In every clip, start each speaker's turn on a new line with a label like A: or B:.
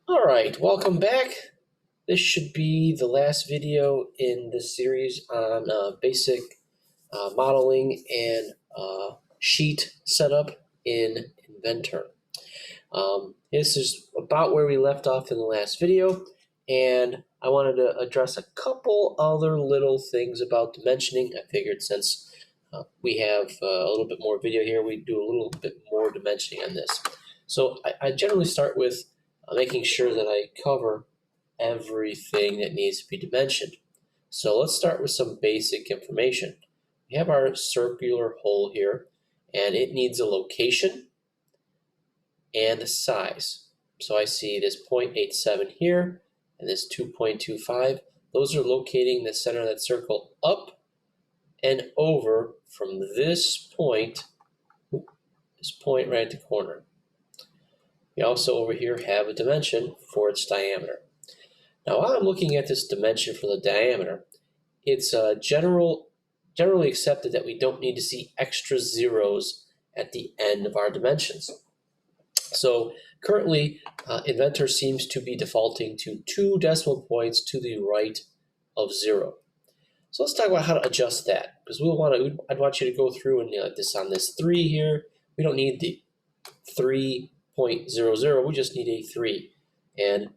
A: Alright, welcome back. This should be the last video in this series on basic modeling and sheet setup in Inventor. This is about where we left off in the last video, and I wanted to address a couple other little things about dimensioning. I figured since we have a little bit more video here, we'd do a little bit more dimensioning on this. So I generally start with making sure that I cover everything that needs to be dimensioned. So let's start with some basic information. We have our circular hole here, and it needs a location and a size. So I see this 0.87 here and this 2.25. Those are locating the center of that circle up and over from this point right at the corner. We also over here have a dimension for its diameter. Now while I'm looking at this dimension for the diameter, it's generally accepted that we don't need to see extra zeros at the end of our dimensions. So currently, Inventor seems to be defaulting to 2 decimal points to the right of 0. So let's talk about how to adjust that, because I'd want you to go through and on this 3 here, we don't need the 3.00, we just need a 3. And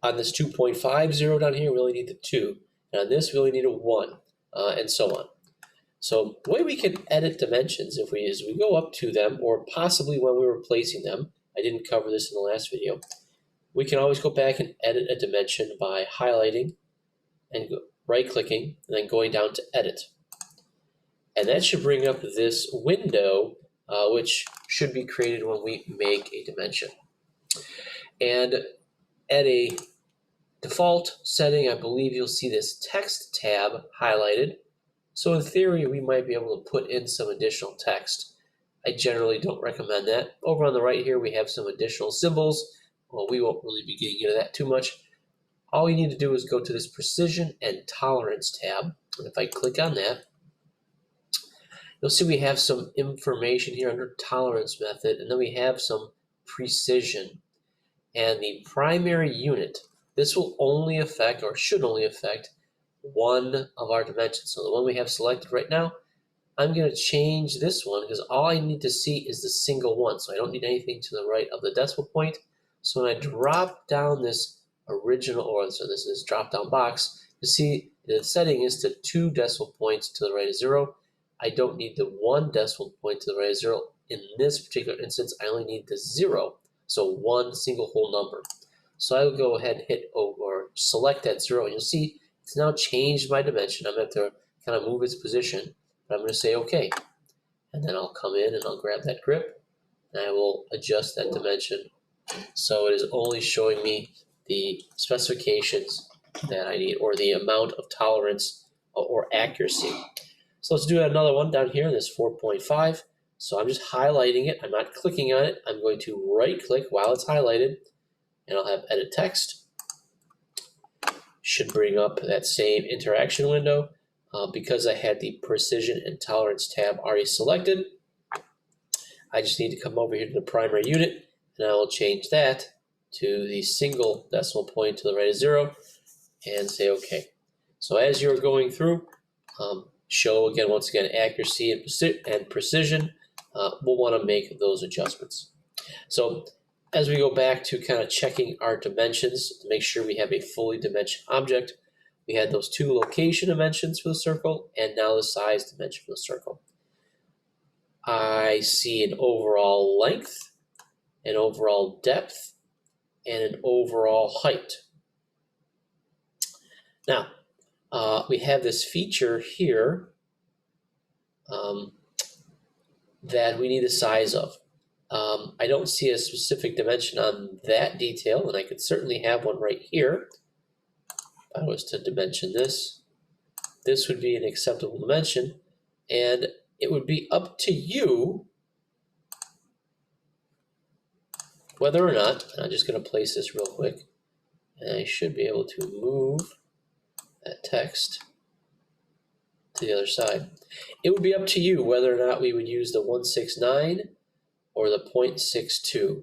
A: on this 2.50 down here, we only need the 2. And on this, we only need a 1, and so on. So the way we can edit dimensions is we go up to them, or possibly when we were placing them, I didn't cover this in the last video, we can always go back and edit a dimension by highlighting and right-clicking, and then going down to edit. And that should bring up this window, which should be created when we make a dimension. And at a default setting, I believe you'll see this text tab highlighted. So in theory, we might be able to put in some additional text. I generally don't recommend that. Over on the right here, we have some additional symbols. Well, we won't really be getting into that too much. All you need to do is go to this Precision and Tolerance tab. And if I click on that, you'll see we have some information here under Tolerance Method, and then we have some Precision. And the primary unit, this will only affect, or should only affect, one of our dimensions. So the one we have selected right now, I'm going to change this one because all I need to see is the single one. So I don't need anything to the right of the decimal point. So when I drop down this this drop down box, you see the setting is to 2 decimal points to the right of 0. I don't need the 1 decimal point to the right of 0. In this particular instance, I only need the 0. So 1 single whole number. So I will go ahead and hit or select that 0, and you'll see it's now changed my dimension. I'm going to have to kind of move its position, but I'm going to say OK. And then I'll come in and I'll grab that grip, and I will adjust that dimension so it is only showing me the specifications that I need, or the amount of tolerance or accuracy. So let's do another one down here, this 4.5. So I'm just highlighting it. I'm not clicking on it. I'm going to right-click while it's highlighted, and I'll have Edit Text. Should bring up that same interaction window. Because I had the Precision and Tolerance tab already selected, I just need to come over here to the primary unit, and I will change that to the single decimal point to the right of 0, and say OK. So as you're going through, show again, once again, accuracy and precision. We'll want to make those adjustments. So as we go back to kind of checking our dimensions to make sure we have a fully dimensioned object, we had those 2 location dimensions for the circle, and now the size dimension for the circle. I see an overall length, an overall depth, and an overall height. Now, we have this feature here that we need the size of. I don't see a specific dimension on that detail, and I could certainly have one right here. If I was to dimension this, this would be an acceptable dimension, and it would be up to you whether or not, and I'm just going to place this real quick, and I should be able to move that text to the other side. It would be up to you whether or not we would use the 169 or the 0.62.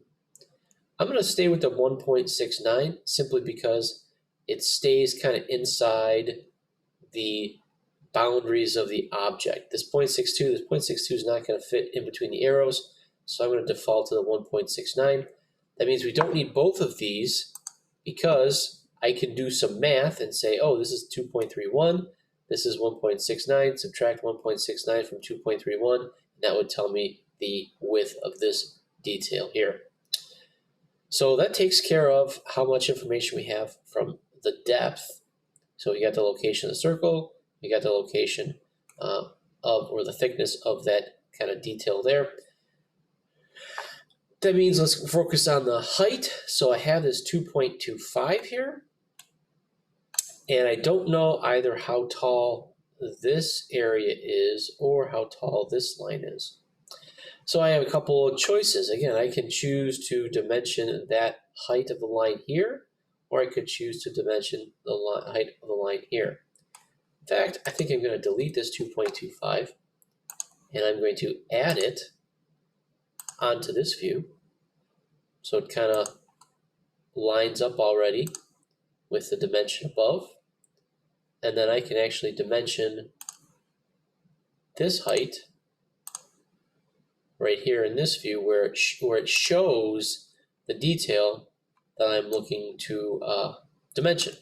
A: I'm going to stay with the 1.69 simply because it stays kind of inside the boundaries of the object. This 0.62 is not going to fit in between the arrows, so I'm going to default to the 1.69. That means we don't need both of these because I can do some math and say, oh, this is 2.31, this is 1.69, subtract 1.69 from 2.31, and that would tell me the width of this detail here. So that takes care of how much information we have from the depth. So we got the location of the circle, we got the location or the thickness of that kind of detail there. That means let's focus on the height. So I have this 2.25 here, and I don't know either how tall this area is or how tall this line is. So I have a couple of choices. Again, I can choose to dimension that height of the line here, or I could choose to dimension the height of the line here. In fact, I think I'm going to delete this 2.25, and I'm going to add it onto this view. So it kind of lines up already with the dimension above. And then I can actually dimension this height right here in this view where it shows the detail that I'm looking to dimension.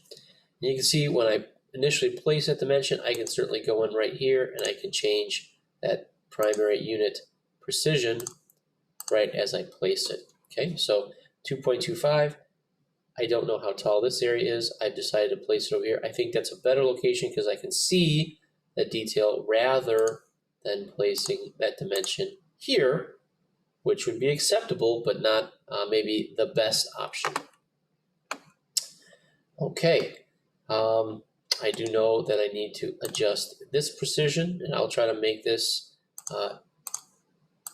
A: And you can see when I initially place that dimension, I can certainly go in right here and I can change that primary unit precision right as I place it. Okay, so 2.25, I don't know how tall this area is. I've decided to place it over here. I think that's a better location because I can see that detail rather than placing that dimension here, which would be acceptable, but not maybe the best option. Okay, I do know that I need to adjust this precision, and I'll try to make this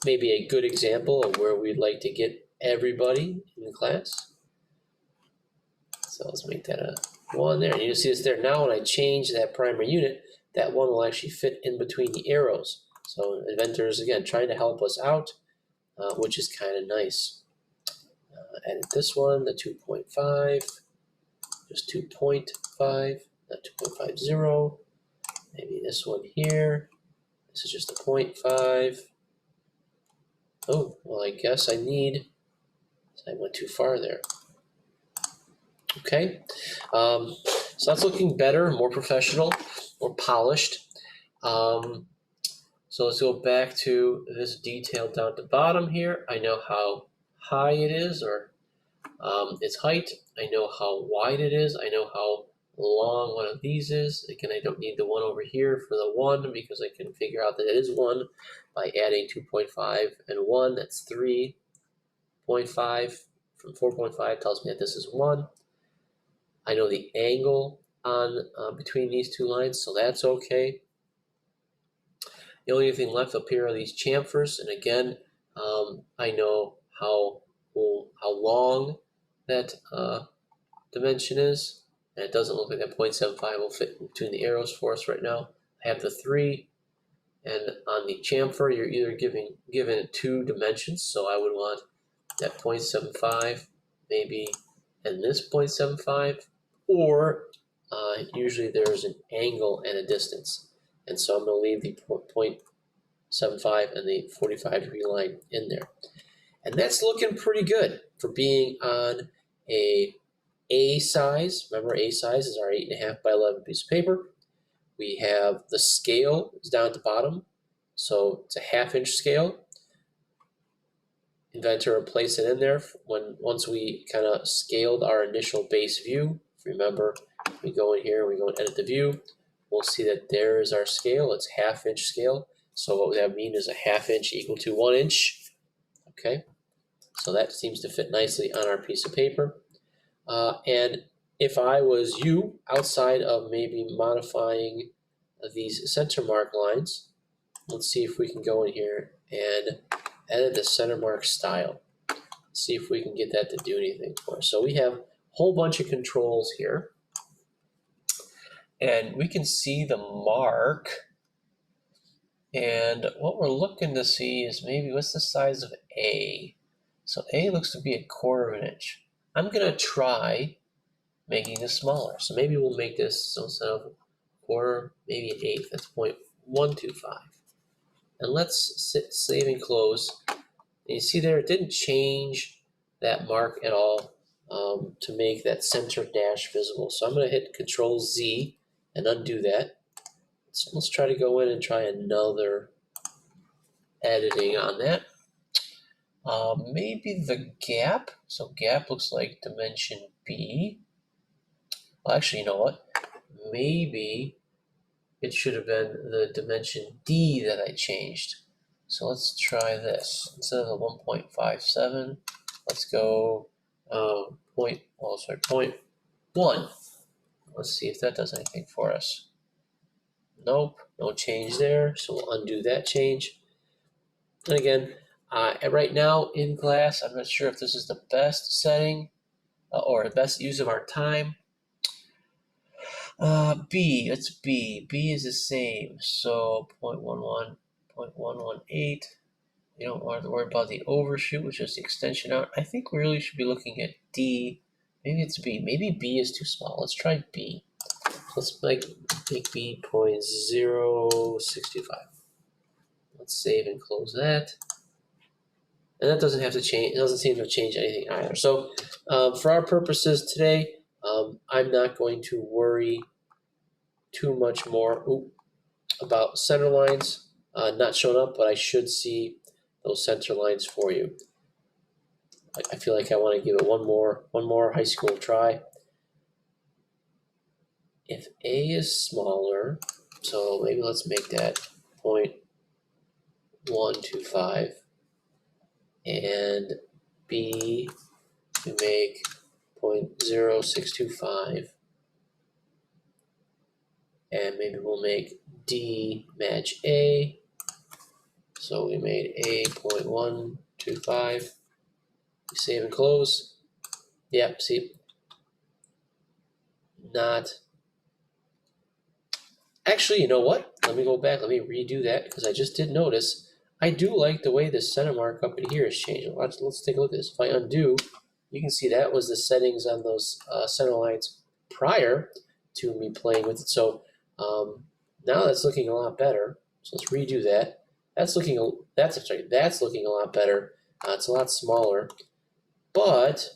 A: maybe a good example of where we'd like to get everybody in the class. So let's make that a 1 there. And you see this there. Now when I change that primary unit, that 1 will actually fit in between the arrows. So Inventor is, again, trying to help us out, which is kind of nice. Edit this one, the 2.5, just 2.5, not 2.50. Maybe this one here. This is just a 0.5. Oh, well, I guess I went too far there. Okay, so that's looking better, more professional, more polished. So let's go back to this detail down at the bottom here. I know how high it is, or its height. I know how wide it is. I know how long one of these is. Again, I don't need the one over here for the 1 because I can figure out that it is 1 by adding 2.5 and 1. That's 3.5 from 4.5 tells me that this is 1. I know the angle on between these two lines, so that's okay. The only thing left up here are these chamfers, and again, I know how long that dimension is, and it doesn't look like that 0.75 will fit between the arrows for us right now. I have the 3, and on the chamfer, you're either given it 2 dimensions, so I would want that 0.75 maybe, and this 0.75, or usually there's an angle and a distance. And so I'm going to leave the 0.75 and the 45-degree line in there. And that's looking pretty good for being on A size. Remember, A size is our 8.5 by 11 piece of paper. We have the scale is down at the bottom. So it's a 1/2 inch scale. Inventor will place it in there once we kind of scaled our initial base view. If you remember, we go in here, we go and edit the view. We'll see that there is our scale. It's 1/2 inch scale. So what that means is a 1/2 inch equal to 1 inch. Okay, so that seems to fit nicely on our piece of paper. And if I was you, outside of maybe modifying these center mark lines, let's see if we can go in here and edit the center mark style. See if we can get that to do anything for us. So we have a whole bunch of controls here. And we can see the mark. And what we're looking to see is maybe what's the size of A. So A looks to be 1/4 inch. I'm gonna try making this smaller. So maybe we'll make this, so instead of 1/4, maybe 1/8. That's 0.125. And let's save and close. And you see there, it didn't change that mark at all to make that center dash visible. So I'm going to hit Control Z and undo that. So let's try to go in and try another editing on that. Maybe the gap. So gap looks like dimension B. Well, actually, you know what? Maybe it should have been the dimension D that I changed. So let's try this. Instead of the 1.57, let's go 0.1. Let's see if that does anything for us. Nope, no change there. So we'll undo that change. And again, right now in class, I'm not sure if this is the best setting or the best use of our time. B, it's B. B is the same. So 0.11, 0.118. You don't want to worry about the overshoot, which is the extension out. I think we really should be looking at D. Maybe it's B. Maybe B is too small. Let's try B. Let's make B 0.0625. Let's save and close that. And that doesn't have to change. It doesn't seem to change anything either. So for our purposes today, I'm not going to worry too much more about center lines not showing up, but I should see those center lines for you. I feel like I want to give it one more high school try. If A is smaller, so maybe let's make that 0.125, and B we make 0.0625, and maybe we'll make D match A. So we made A 0.125. Save and close. Yep, see, not. Actually, you know what? Let me go back. Let me redo that because I just did notice. I do like the way the center mark up in here is changing. Let's take a look at this. If I undo, you can see that was the settings on those center lines prior to me playing with it. So now that's looking a lot better. So let's redo that. That's looking a lot better. It's a lot smaller, but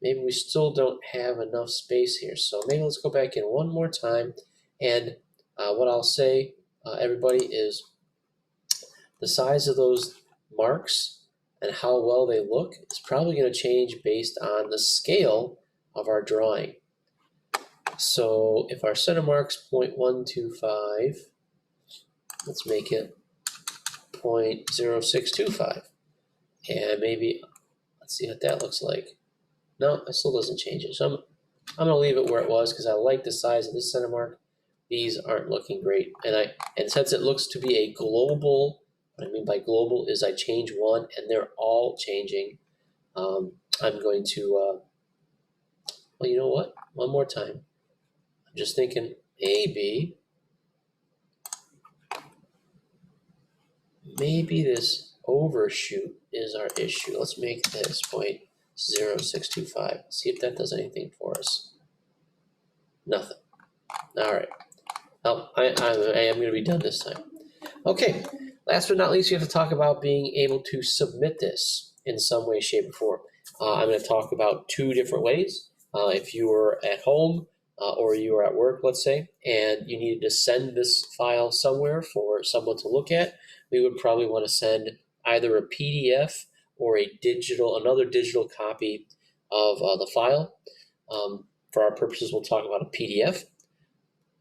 A: maybe we still don't have enough space here. So maybe let's go back in one more time. And what I'll say, everybody, is the size of those marks and how well they look is probably going to change based on the scale of our drawing. So if our center mark's 0.125, let's make it 0.0625. And maybe, let's see what that looks like. No, it still doesn't change it. So I'm going to leave it where it was because I like the size of this center mark. These aren't looking great. And since it looks to be a global, what I mean by global is I change one and they're all changing. I'm going to, well, you know what? One more time. I'm just thinking maybe this overshoot is our issue. Let's make this 0.0625. See if that does anything for us. Nothing. All right. Oh, I am going to be done this time. Okay. Last but not least, we have to talk about being able to submit this in some way, shape, or form. I'm going to talk about two different ways. If you were at home or you were at work, let's say, and you needed to send this file somewhere for someone to look at, we would probably want to send either a PDF or another digital copy of the file. For our purposes, we'll talk about a PDF.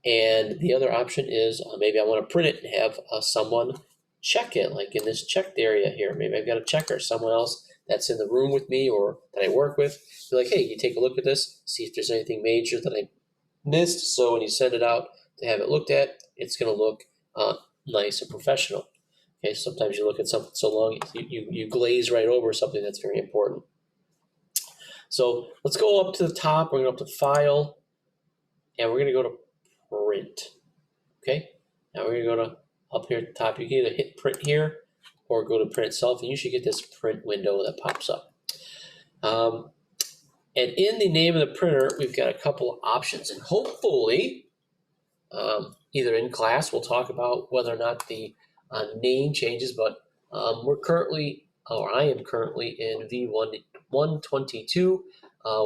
A: And the other option is maybe I want to print it and have someone check it, like in this checked area here. Maybe I've got a checker, someone else that's in the room with me or that I work with. Be like, hey, you take a look at this, see if there's anything major that I missed. So when you send it out to have it looked at, it's going to look nice and professional. Okay, sometimes you look at something so long, you glaze right over something that's very important. So let's go up to the top. We're going to go up to File, and we're going to go to Print. Okay, now we're going to go to up here at the top. You can either hit Print here or go to Print itself, and you should get this print window that pops up. Um, and in the name of the printer, we've got a couple of options, and hopefully, either in class, we'll talk about whether or not the name changes, but we're currently, or I am currently in V122,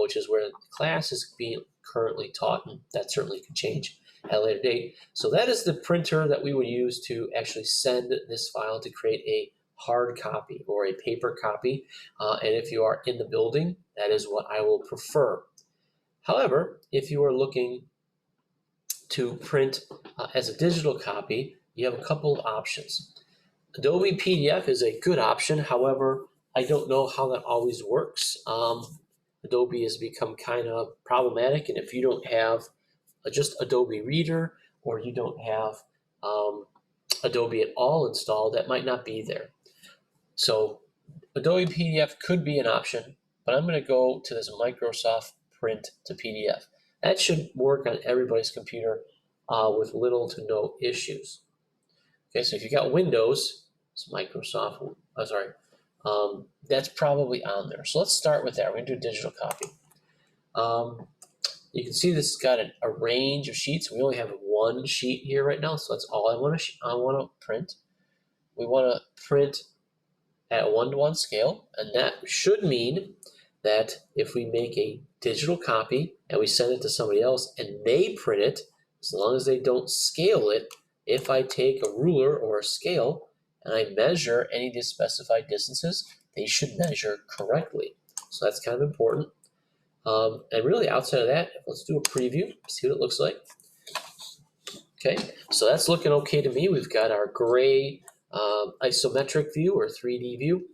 A: which is where the class is being currently taught, and that certainly could change at a later date. So that is the printer that we would use to actually send this file to create a hard copy or a paper copy. And if you are in the building, that is what I will prefer. However, if you are looking to print as a digital copy, you have a couple of options. Adobe PDF is a good option. However, I don't know how that always works. Adobe has become kind of problematic, and if you don't have just Adobe Reader, or you don't have Adobe at all installed, that might not be there. So Adobe PDF could be an option, but I'm going to go to this Microsoft Print to PDF. That should work on everybody's computer with little to no issues. Okay, so if you got Windows, it's Microsoft, that's probably on there. So let's start with that. We're going to do a digital copy. You can see this has got a range of sheets. We only have one sheet here right now, so that's all I want to print. We want to print at a 1-to-1 scale, and that should mean that if we make a digital copy and we send it to somebody else and they print it, as long as they don't scale it, if I take a ruler or a scale and I measure any of these specified distances, they should measure correctly. So that's kind of important. And really outside of that, let's do a preview, see what it looks like. Okay, so that's looking okay to me. We've got our gray isometric view or 3D view.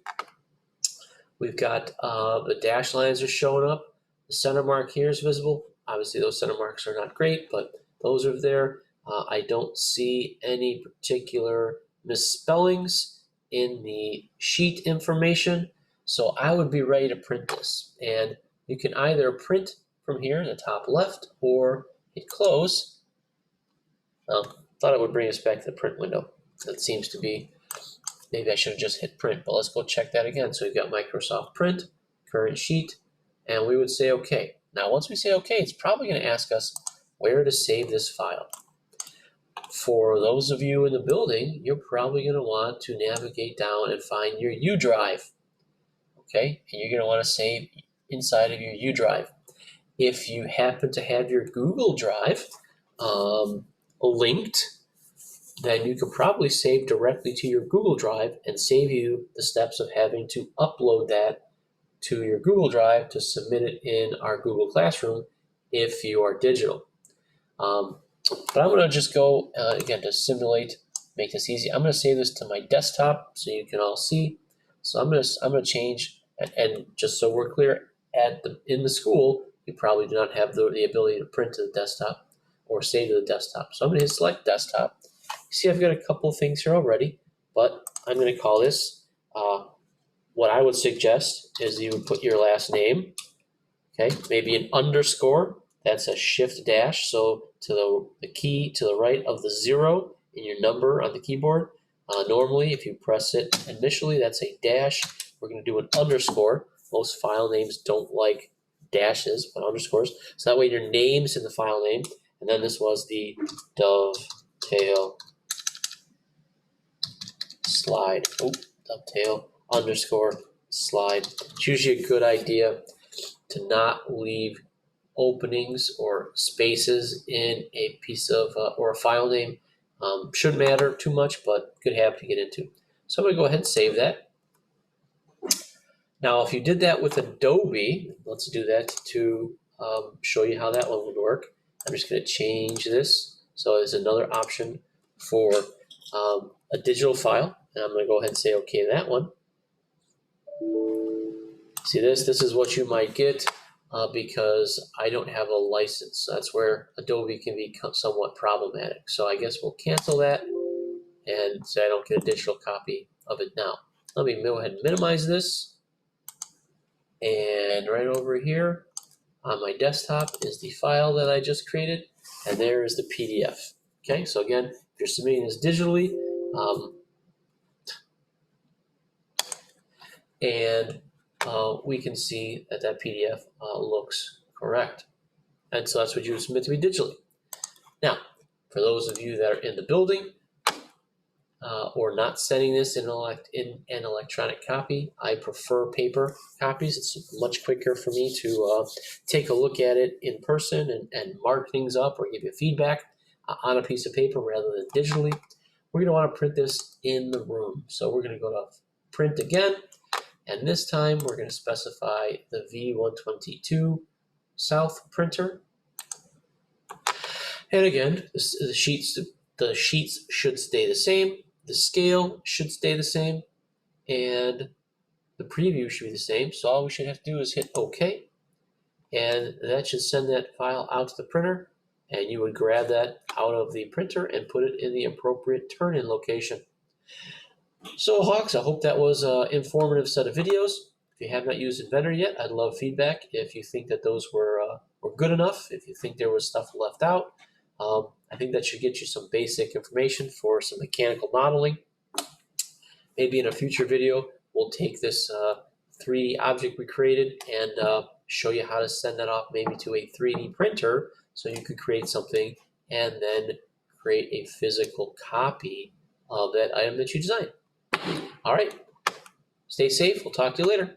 A: We've got the dash lines are showing up. The center mark here is visible. Obviously those center marks are not great, but those are there. I don't see any particular misspellings in the sheet information. So I would be ready to print this. And you can either print from here in the top left or hit close. Thought it would bring us back to the print window. That seems to be, maybe I should have just hit print, but let's go check that again. So we've got Microsoft Print, current sheet, and we would say okay. Now once we say okay, it's probably going to ask us where to save this file. For those of you in the building, you're probably going to want to navigate down and find your U drive. Okay, and you're going to want to save inside of your U drive. If you happen to have your Google Drive linked, then you could probably save directly to your Google Drive and save you the steps of having to upload that to your Google Drive to submit it in our Google Classroom if you are digital. But I'm going to just go, again, to simulate, make this easy. I'm going to save this to my desktop so you can all see. So I'm going to change, and just so we're clear, in the school, you probably do not have the ability to print to the desktop or save to the desktop. So I'm going to hit select desktop. See, I've got a couple of things here already, but I'm going to call this, what I would suggest is you would put your last name, okay, maybe an underscore, that's a shift dash, so to the key to the right of the 0 in your number on the keyboard. Normally, if you press it initially, that's a dash. We're going to do an underscore. Most file names don't like dashes, but underscores. So that way your name's in the file name, and then this was the dovetail slide. Dovetail underscore slide. It's usually a good idea to not leave openings or spaces in a piece of or a file name. Shouldn't matter too much, but good habit to get into. So I'm going to go ahead and save that. Now, if you did that with Adobe, let's do that to show you how that one would work. I'm just going to change this. So there's another option for a digital file, and I'm going to go ahead and say okay to that one. See this? This is what you might get because I don't have a license. That's where Adobe can be somewhat problematic. So I guess we'll cancel that and say I don't get a digital copy of it now. Let me go ahead and minimize this. And right over here on my desktop is the file that I just created, and there is the PDF. Okay, so again, if you're submitting this digitally, and we can see that that PDF looks correct. And so that's what you would submit to me digitally. Now, for those of you that are in the building or not sending this in an electronic copy, I prefer paper copies. It's much quicker for me to take a look at it in person and mark things up or give you feedback on a piece of paper rather than digitally. We're going to want to print this in the room. So we're going to go to print again. And this time we're going to specify the V122 South printer. And again, the sheets should stay the same. The scale should stay the same. And the preview should be the same. So all we should have to do is hit OK. And that should send that file out to the printer. And you would grab that out of the printer and put it in the appropriate turn-in location. So Hawks, I hope that was an informative set of videos. If you have not used Inventor yet, I'd love feedback. If you think that those were good enough, if you think there was stuff left out, I think that should get you some basic information for some mechanical modeling. Maybe in a future video, we'll take this 3D object we created and show you how to send that off maybe to a 3D printer so you could create something and then create a physical copy of that item that you designed. All right, stay safe. We'll talk to you later.